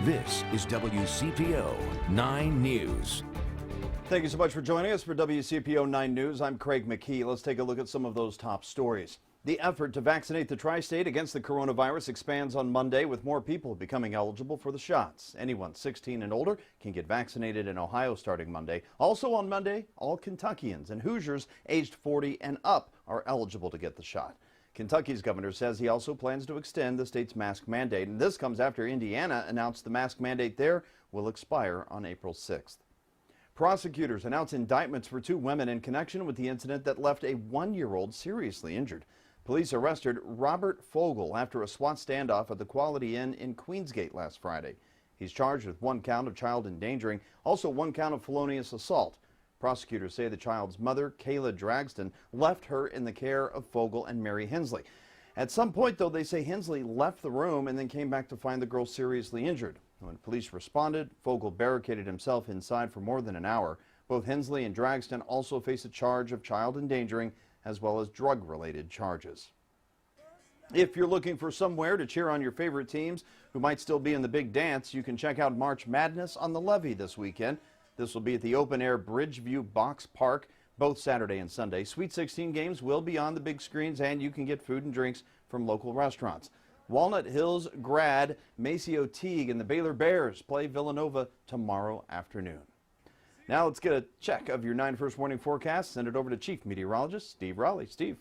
This is WCPO 9 News. Thank you so much for joining us for WCPO 9 News. I'm Craig McKee. Let's take a look at some of those top stories. The effort to vaccinate the tri-state against the coronavirus expands on Monday, with more people becoming eligible for the shots. Anyone 16 and older can get vaccinated in Ohio starting Monday. Also on Monday, all Kentuckians and Hoosiers aged 40 and up are eligible to get the shot. Kentucky's governor says he also plans to extend the state's mask mandate, and this comes after Indiana announced the mask mandate there will expire on April 6th. Prosecutors announced indictments for 2 women in connection with the incident that left a 1-year-old seriously injured. Police arrested Robert Fogel after a SWAT standoff at the Quality Inn in Queensgate last Friday. He's charged with 1 count of child endangering, also 1 count of felonious assault. Prosecutors say the child's mother, Kayla Dragston, left her in the care of Fogel and Mary Hensley. At some point, though, they say Hensley left the room and then came back to find the girl seriously injured. When police responded, Fogel barricaded himself inside for more than an hour. Both Hensley and Dragston also face a charge of child endangering as well as drug-related charges. If you're looking for somewhere to cheer on your favorite teams who might still be in the big dance, you can check out March Madness on the Levee this weekend. This will be at the open-air Bridgeview Box Park both Saturday and Sunday. Sweet 16 games will be on the big screens, and you can get food and drinks from local restaurants. Walnut Hills grad Maceo Teague and the Baylor Bears play Villanova tomorrow afternoon. Now let's get a check of your 9 First Warning forecast. Send it over to Chief Meteorologist Steve Raleigh. Steve.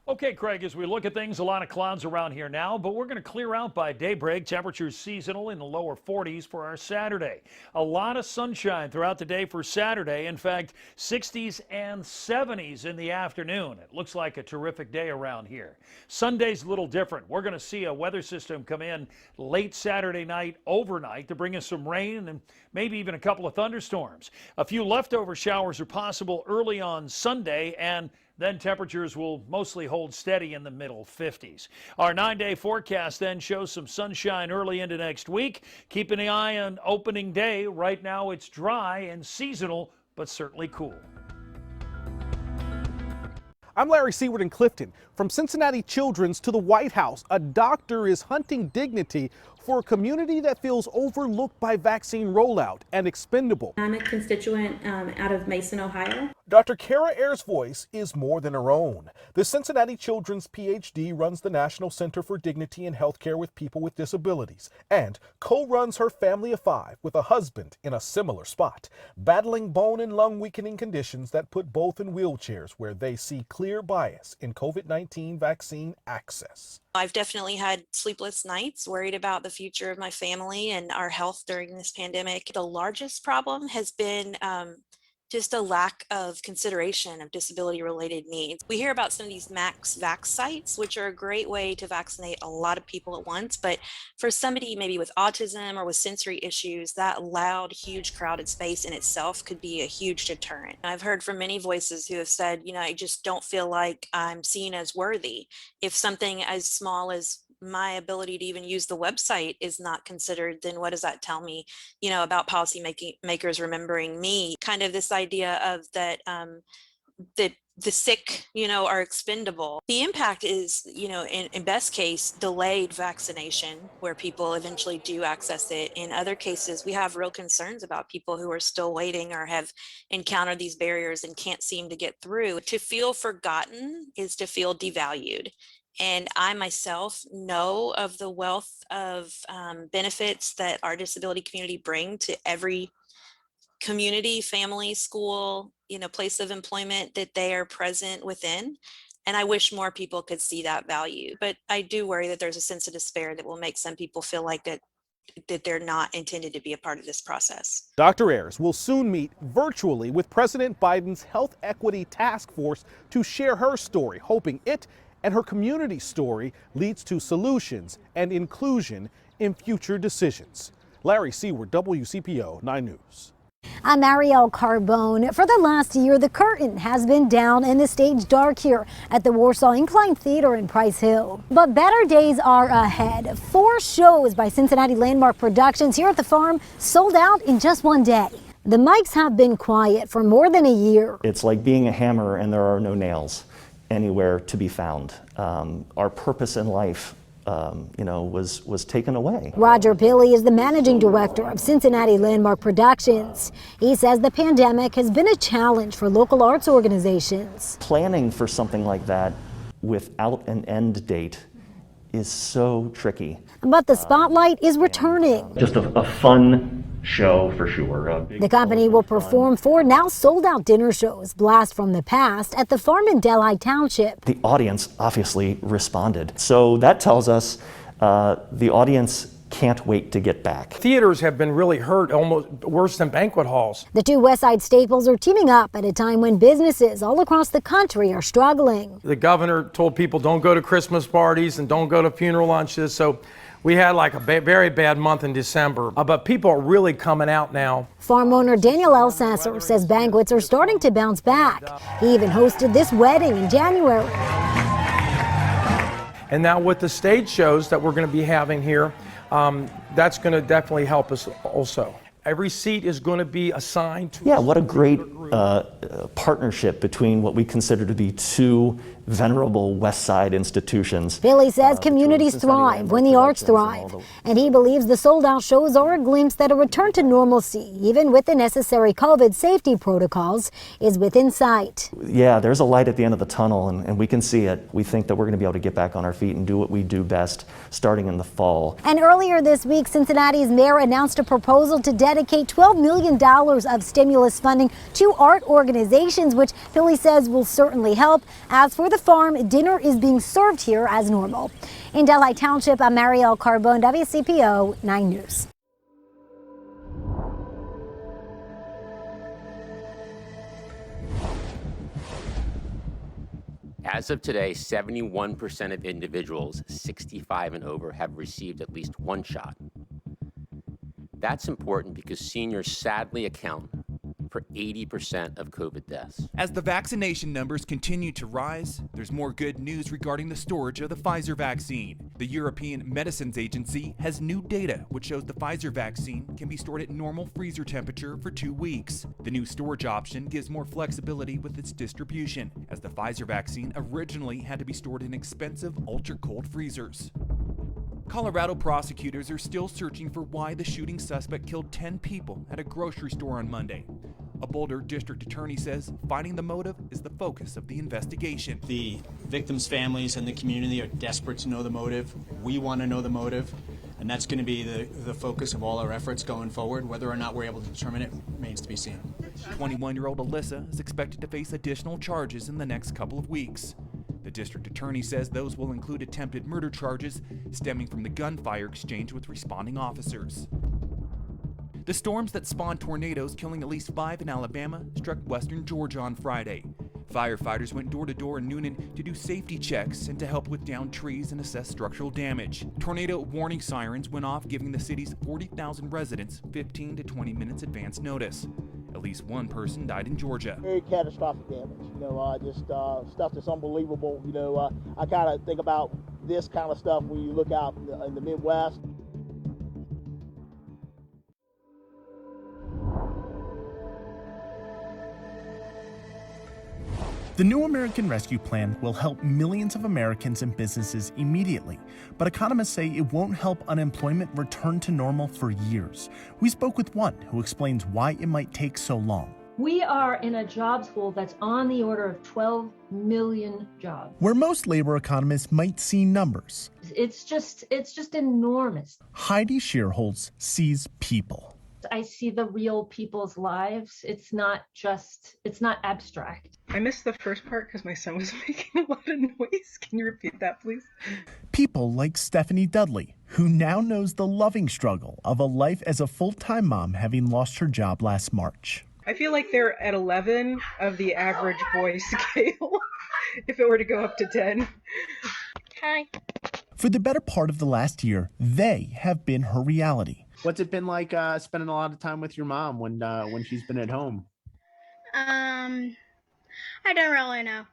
Okay, Craig, as we look at things, a lot of clouds around here now, but we're going to clear out by daybreak. Temperatures seasonal in the lower 40s for our Saturday. A lot of sunshine throughout the day for Saturday. In fact, 60s and 70s in the afternoon. It looks like a terrific day around here. Sunday's a little different. We're going to see a weather system come in late Saturday night, overnight, to bring us some rain and maybe even a couple of thunderstorms. A few leftover showers are possible early on Sunday, and then temperatures will mostly hold steady in the middle 50s. Our 9-day forecast then shows some sunshine early into next week. Keeping an eye on opening day. Right now it's dry and seasonal, but certainly cool. I'm Larry Seward in Clifton. From Cincinnati Children's to the White House, a doctor is hunting dignity for a community that feels overlooked by vaccine rollout and expendable. I'm a constituent out of Mason, Ohio. Dr. Kara Ayers' voice is more than her own. The Cincinnati Children's PhD runs the National Center for Dignity in Healthcare with People with Disabilities and co-runs her family of 5 with a husband in a similar spot, battling bone and lung weakening conditions that put both in wheelchairs where they see clear bias in COVID-19 vaccine access. I've definitely had sleepless nights, worried about the future of my family and our health during this pandemic. The largest problem has been just a lack of consideration of disability-related needs. We hear about some of these max vax sites, which are a great way to vaccinate a lot of people at once. But for somebody maybe with autism or with sensory issues, that loud, huge crowded space in itself could be a huge deterrent. I've heard from many voices who have said, I just don't feel like I'm seen as worthy. If something as small as my ability to even use the website is not considered, then what does that tell me, about policy makers remembering me? Kind of this idea of that the sick, are expendable. The impact is, in best case, delayed vaccination, where people eventually do access it. In other cases, we have real concerns about people who are still waiting or have encountered these barriers and can't seem to get through. To feel forgotten is to feel devalued. And I myself know of the wealth of benefits that our disability community bring to every community, family, school, place of employment that they are present within. And I wish more people could see that value. But I do worry that there's a sense of despair that will make some people feel like that they're not intended to be a part of this process. Dr. Ayers will soon meet virtually with President Biden's Health Equity Task Force to share her story, hoping it and her community story leads to solutions and inclusion in future decisions. Larry Seward, WCPO 9 News. I'm Marielle Carbone. For the last year, the curtain has been down and the stage dark here at the Warsaw Incline Theater in Price Hill. But better days are ahead. 4 shows by Cincinnati Landmark Productions here at the farm sold out in just one day. The mics have been quiet for more than a year. It's like being a hammer and there are no nails anywhere to be found. Our purpose in life was taken away. Roger Pilley is the managing director of Cincinnati Landmark Productions. He says the pandemic has been a challenge for local arts organizations. Planning for something like that without an end date is so tricky. But the spotlight is returning. Just a fun show for sure. The company will perform 4 now sold-out dinner shows, Blast from the Past, at the farm in Delhi Township. The audience obviously responded. So that tells us the audience can't wait to get back. Theaters have been really hurt, almost worse than banquet halls. The two West Side staples are teaming up at a time when businesses all across the country are struggling. The governor told people don't go to Christmas parties and don't go to funeral lunches, so we had like a very bad month in December, but people are really coming out now. Farm owner Daniel Elsasser says banquets are starting to bounce back. He even hosted this wedding in January. And now with the stage shows that we're going to be having here, that's going to definitely help us also. Every seat is going to be assigned to... Yeah, what a great partnership between what we consider to be two venerable West Side institutions. Billy says communities thrive when the arts thrive, and he believes the sold-out shows are a glimpse that a return to normalcy, even with the necessary COVID safety protocols, is within sight. Yeah, there's a light at the end of the tunnel, and we can see it. We think that we're going to be able to get back on our feet and do what we do best, starting in the fall. And earlier this week, Cincinnati's mayor announced a proposal to dedicate $12 million of stimulus funding to art organizations, which Billy says will certainly help. As for the farm, dinner is being served here as normal. In Delhi Township, I'm Marielle Carbone, WCPO 9 News. As of today, 71% of individuals 65 and over have received at least one shot. That's important because seniors sadly account for 80% of COVID deaths. As the vaccination numbers continue to rise, there's more good news regarding the storage of the Pfizer vaccine. The European Medicines Agency has new data which shows the Pfizer vaccine can be stored at normal freezer temperature for 2 weeks. The new storage option gives more flexibility with its distribution, as the Pfizer vaccine originally had to be stored in expensive ultra-cold freezers. Colorado prosecutors are still searching for why the shooting suspect killed 10 people at a grocery store on Monday. A Boulder district attorney says finding the motive is the focus of the investigation. The victims' families and the community are desperate to know the motive. We want to know the motive, and that's going to be the focus of all our efforts going forward. Whether or not we're able to determine it remains to be seen. 21-year-old Alyssa is expected to face additional charges in the next couple of weeks. The district attorney says those will include attempted murder charges stemming from the gunfire exchange with responding officers. The storms that spawned tornadoes killing at least 5 in Alabama struck western Georgia on Friday. Firefighters went door to door in Noonan to do safety checks and to help with downed trees and assess structural damage. Tornado warning sirens went off, giving the city's 40,000 residents 15 to 20 minutes advance notice. At least one person died in Georgia. Very catastrophic damage, just stuff that's unbelievable. I kind of think about this kind of stuff when you look out in the Midwest. The new American Rescue Plan will help millions of Americans and businesses immediately, but economists say it won't help unemployment return to normal for years. We spoke with one who explains why it might take so long. We are in a jobs hole that's on the order of 12 million jobs. Where most labor economists might see numbers, It's just enormous. Heidi Shearholz sees people. I see the real people's lives. It's not abstract. I missed the first part because my son was making a lot of noise. Can you repeat that, please? People like Stephanie Dudley, who now knows the loving struggle of a life as a full-time mom having lost her job last March. I feel like they're at 11 of the average boy scale, if it were to go up to 10. Hi. For the better part of the last year, they have been her reality. What's it been like spending a lot of time with your mom when she's been at home? I don't really know.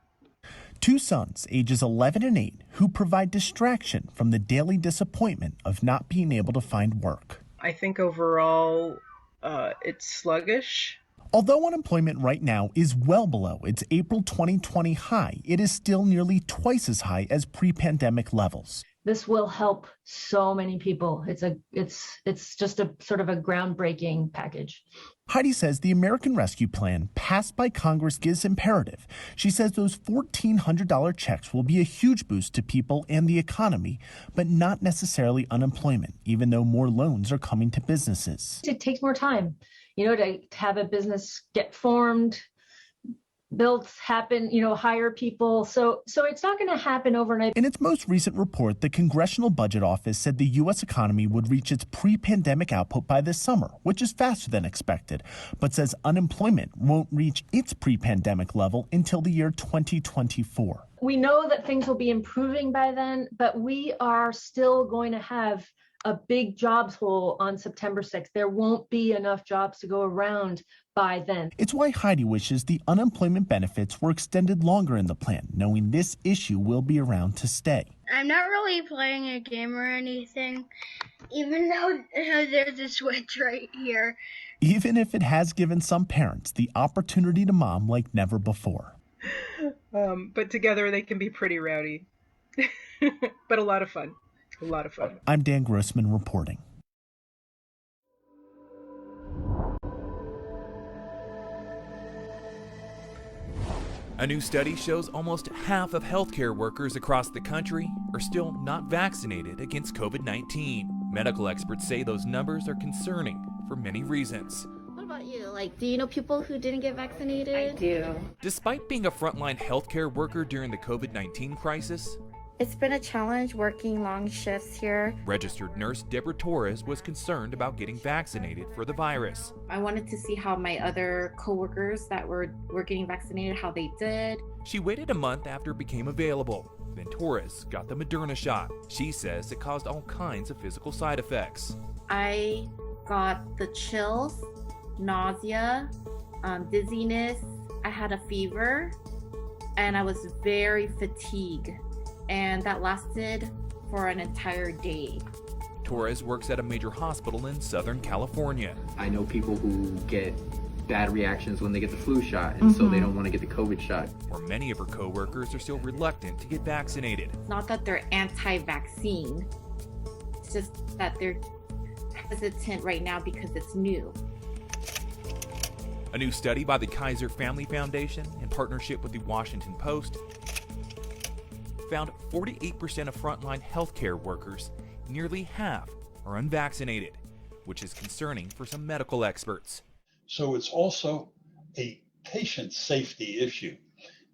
Two sons, ages 11 and 8, who provide distraction from the daily disappointment of not being able to find work. I think overall it's sluggish. Although unemployment right now is well below its April 2020 high, it is still nearly twice as high as pre-pandemic levels. This will help so many people. It's just a sort of a groundbreaking package. Heidi says the American Rescue Plan passed by Congress gives imperative. She says those $1,400 checks will be a huge boost to people and the economy, but not necessarily unemployment, even though more loans are coming to businesses. It takes more time, to have a business get formed, builds happen, hire people. So it's not going to happen overnight. In its most recent report, the Congressional Budget Office said the U.S. economy would reach its pre-pandemic output by this summer, which is faster than expected, but says unemployment won't reach its pre-pandemic level until the year 2024. We know that things will be improving by then, but we are still going to have a big jobs hole on September 6th. There won't be enough jobs to go around by then. It's why Heidi wishes the unemployment benefits were extended longer in the plan, knowing this issue will be around to stay. I'm not really playing a game or anything, even though there's a switch right here. Even if it has given some parents the opportunity to mom like never before. But together they can be pretty rowdy, but a lot of fun. A lot of fun. I'm Dan Grossman reporting. A new study shows almost half of healthcare workers across the country are still not vaccinated against COVID-19. Medical experts say those numbers are concerning for many reasons. What about you? Do you know people who didn't get vaccinated? I do. Despite being a frontline healthcare worker during the COVID-19 crisis, it's been a challenge working long shifts here. Registered nurse Deborah Torres was concerned about getting vaccinated for the virus. I wanted to see how my other coworkers that were getting vaccinated, how they did. She waited a month after it became available. Then Torres got the Moderna shot. She says it caused all kinds of physical side effects. I got the chills, nausea, dizziness. I had a fever, and I was very fatigued. And that lasted for an entire day. Torres works at a major hospital in Southern California. I know people who get bad reactions when they get the flu shot, and so they don't want to get the COVID shot. Or many of her coworkers are still reluctant to get vaccinated. It's not that they're anti-vaccine, it's just that they're hesitant right now because it's new. A new study by the Kaiser Family Foundation in partnership with the Washington Post found 48% of frontline healthcare workers, nearly half, are unvaccinated, which is concerning for some medical experts. So it's also a patient safety issue.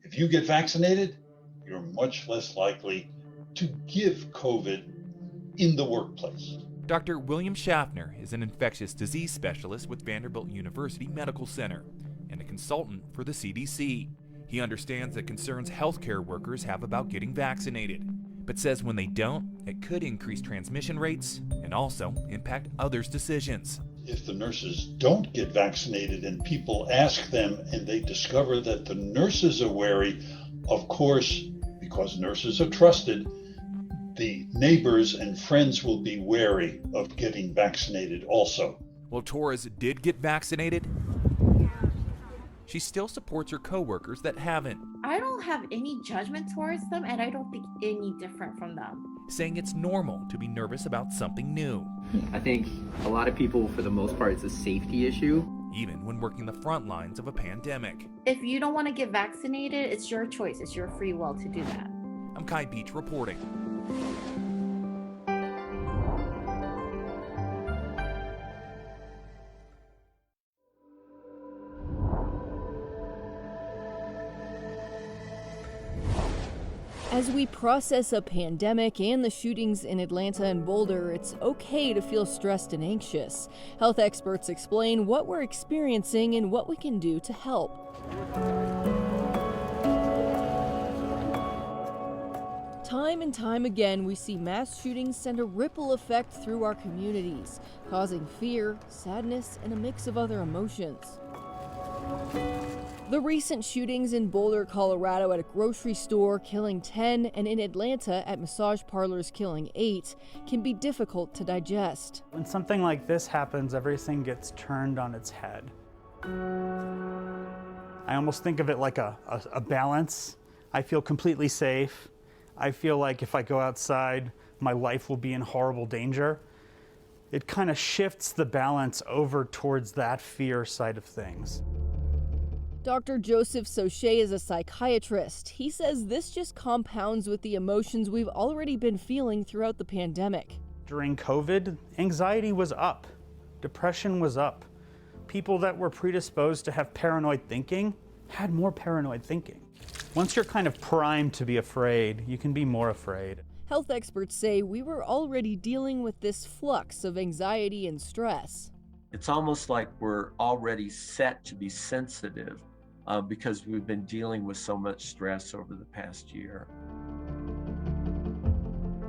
If you get vaccinated, you're much less likely to give COVID in the workplace. Dr. William Schaffner is an infectious disease specialist with Vanderbilt University Medical Center and a consultant for the CDC. He understands the concerns healthcare workers have about getting vaccinated, but says when they don't, it could increase transmission rates and also impact others' decisions. If the nurses don't get vaccinated and people ask them and they discover that the nurses are wary, of course, because nurses are trusted, the neighbors and friends will be wary of getting vaccinated also. While Torres did get vaccinated, she still supports her coworkers that haven't. I don't have any judgment towards them, and I don't think any different from them. Saying it's normal to be nervous about something new. I think a lot of people, for the most part, it's a safety issue. Even when working the front lines of a pandemic. If you don't want to get vaccinated, it's your choice. It's your free will to do that. I'm Kai Beach reporting. As we process a pandemic and the shootings in Atlanta and Boulder, it's okay to feel stressed and anxious. Health experts explain what we're experiencing and what we can do to help. Time and time again, we see mass shootings send a ripple effect through our communities, causing fear, sadness, and a mix of other emotions. The recent shootings in Boulder, Colorado at a grocery store killing 10 and in Atlanta at massage parlors killing 8 can be difficult to digest. When something like this happens, everything gets turned on its head. I almost think of it like a balance. I feel completely safe. I feel like if I go outside, my life will be in horrible danger, it kind of shifts the balance over towards that fear side of things. Dr. Joseph Sochet is a psychiatrist. He says this just compounds with the emotions we've already been feeling throughout the pandemic. During COVID, anxiety was up, depression was up. People that were predisposed to have paranoid thinking had more paranoid thinking. Once you're kind of primed to be afraid, you can be more afraid. Health experts say we were already dealing with this flux of anxiety and stress. It's almost like we're already set to be sensitive because we've been dealing with so much stress over the past year.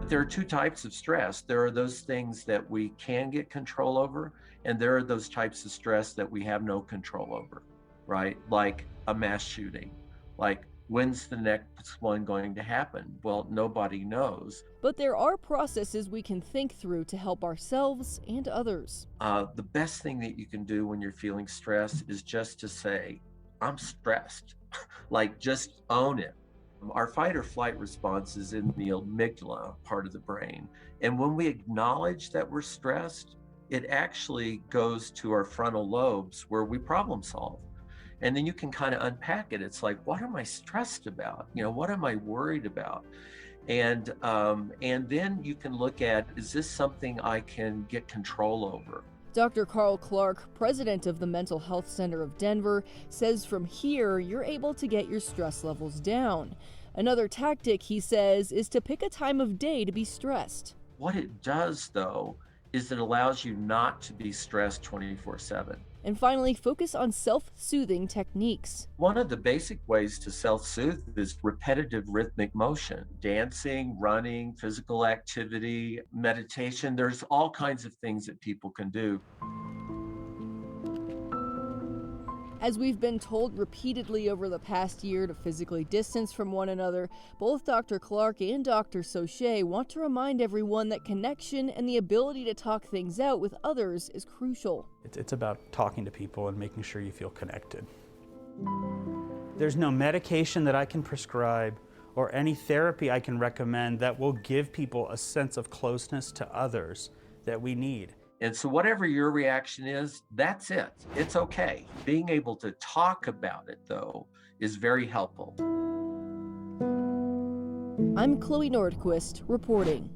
There are two types of stress. There are those things that we can get control over, and there are those types of stress that we have no control over, right? Like a mass shooting. Like, when's the next one going to happen? Well, nobody knows. But there are processes we can think through to help ourselves and others. The best thing that you can do when you're feeling stressed is just to say, I'm stressed. Like, just own it. Our fight or flight response is in the amygdala part of the brain. And when we acknowledge that we're stressed, it actually goes to our frontal lobes where we problem solve. And then you can kind of unpack it. It's like, what am I stressed about? You know, what am I worried about? And then you can look at, is this something I can get control over? Dr. Carl Clark, president of the Mental Health Center of Denver, says from here you're able to get your stress levels down. Another tactic, he says, is to pick a time of day to be stressed. What it does, though, is it allows you not to be stressed 24/7. And finally, focus on self-soothing techniques. One of the basic ways to self-soothe is repetitive rhythmic motion, dancing, running, physical activity, meditation. There's all kinds of things that people can do. As we've been told repeatedly over the past year to physically distance from one another, both Dr. Clark and Dr. Sochet want to remind everyone that connection and the ability to talk things out with others is crucial. It's about talking to people and making sure you feel connected. There's no medication that I can prescribe or any therapy I can recommend that will give people a sense of closeness to others that we need. And so whatever your reaction is, that's it. It's okay. Being able to talk about it, though, is very helpful. I'm Chloe Nordquist reporting.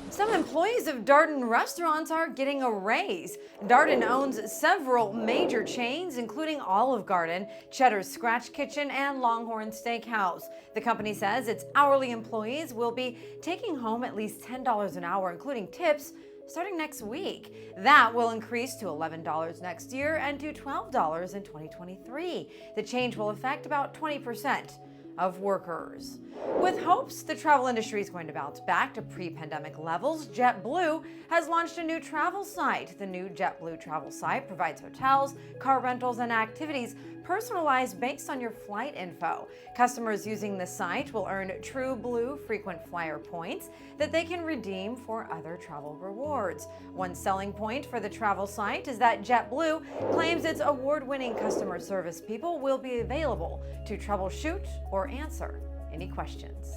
Some employees of Darden restaurants are getting a raise. Darden owns several major chains, including Olive Garden, Cheddar's Scratch Kitchen, and Longhorn Steakhouse. The company says its hourly employees will be taking home at least $10 an hour, including tips, starting next week. That will increase to $11 next year and to $12 in 2023. The change will affect about 20% of workers. With hopes the travel industry is going to bounce back to pre-pandemic levels, JetBlue has launched a new travel site. The new JetBlue travel site provides hotels, car rentals, and activities personalized based on your flight info. Customers using the site will earn True Blue frequent flyer points that they can redeem for other travel rewards. One selling point for the travel site is that JetBlue claims its award-winning customer service people will be available to troubleshoot or answer any questions.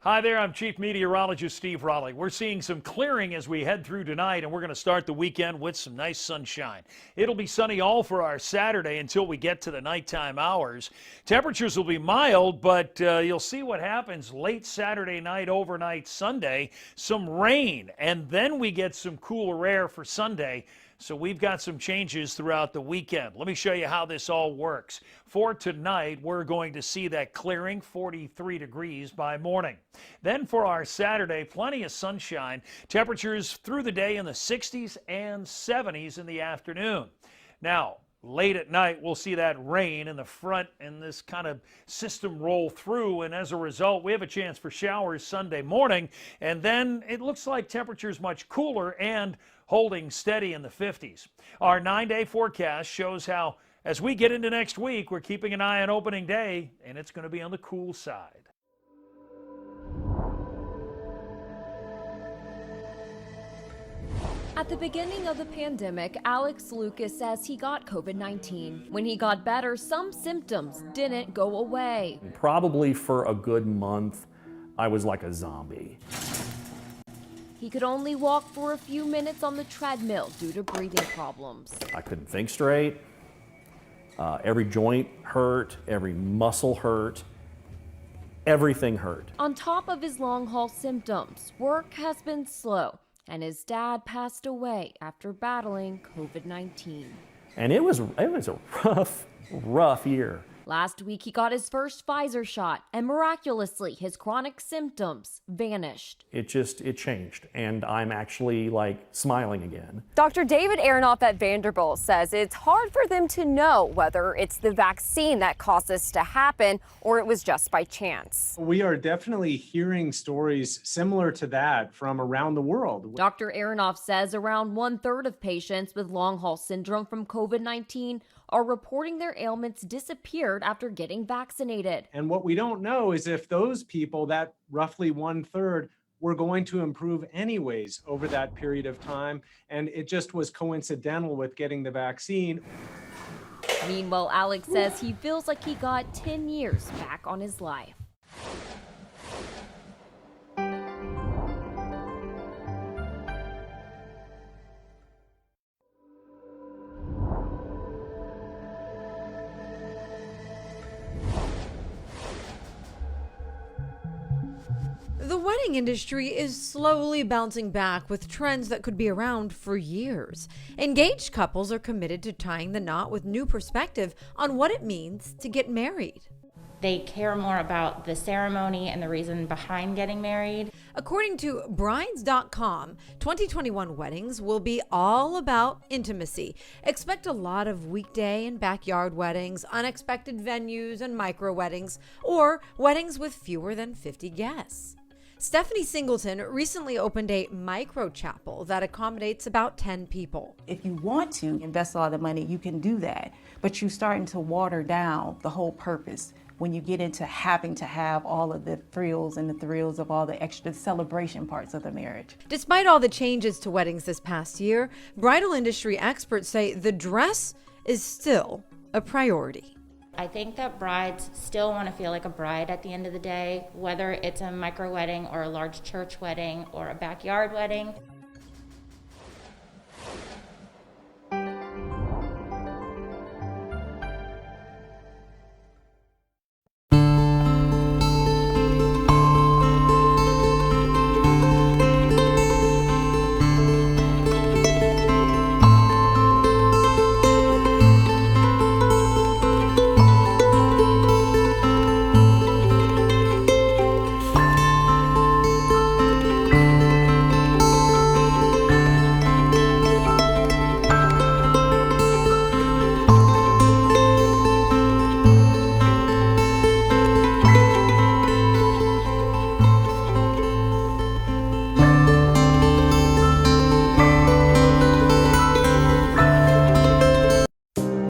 Hi there, I'm Chief Meteorologist Steve Raleigh. We're seeing some clearing as we head through tonight, and we're going to start the weekend with some nice sunshine. It'll be sunny all for our Saturday until we get to the nighttime hours. Temperatures will be mild, but you'll see what happens late Saturday night, overnight Sunday. Some rain, and then we get some cooler air for Sunday. So we've got some changes throughout the weekend. Let me show you how this all works. For tonight, we're going to see that clearing, 43 degrees by morning. Then for our Saturday, plenty of sunshine. Temperatures through the day in the 60s and 70s in the afternoon. Now, late at night, we'll see that rain in the front and this kind of system roll through, and as a result, we have a chance for showers Sunday morning, and then it looks like temperatures much cooler and holding steady in the 50s. Our 9-day forecast shows how, as we get into next week, we're keeping an eye on opening day, and it's going to be on the cool side. At the beginning of the pandemic, Alex Lucas says he got COVID-19. When he got better, some symptoms didn't go away. Probably for a good month, I was like a zombie. He could only walk for a few minutes on the treadmill due to breathing problems. I couldn't think straight. Every joint hurt, every muscle hurt, everything hurt. On top of his long-haul symptoms, work has been slow, and his dad passed away after battling COVID-19. And it was a rough year. Last week, he got his first Pfizer shot, and miraculously, his chronic symptoms vanished. It changed, and I'm actually like smiling again. Dr. David Aronoff at Vanderbilt says it's hard for them to know whether it's the vaccine that caused this to happen or it was just by chance. We are definitely hearing stories similar to that from around the world. Dr. Aronoff says around 1/3 of patients with long-haul syndrome from COVID-19 are reporting their ailments disappeared after getting vaccinated. And what we don't know is if those people, that roughly 1/3, were going to improve anyways over that period of time. And it just was coincidental with getting the vaccine. Meanwhile, Alex says he feels like he got 10 years back on his life. The wedding industry is slowly bouncing back with trends that could be around for years. Engaged couples are committed to tying the knot with new perspective on what it means to get married. They care more about the ceremony and the reason behind getting married. According to brides.com, 2021 weddings will be all about intimacy. Expect a lot of weekday and backyard weddings, unexpected venues and micro weddings, or weddings with fewer than 50 guests. Stephanie Singleton recently opened a micro chapel that accommodates about 10 people. If you want to invest a lot of money, you can do that, but you're starting to water down the whole purpose when you get into having to have all of the thrills of all the extra celebration parts of the marriage. Despite all the changes to weddings this past year, bridal industry experts say the dress is still a priority. I think that brides still want to feel like a bride at the end of the day, whether it's a micro wedding or a large church wedding or a backyard wedding.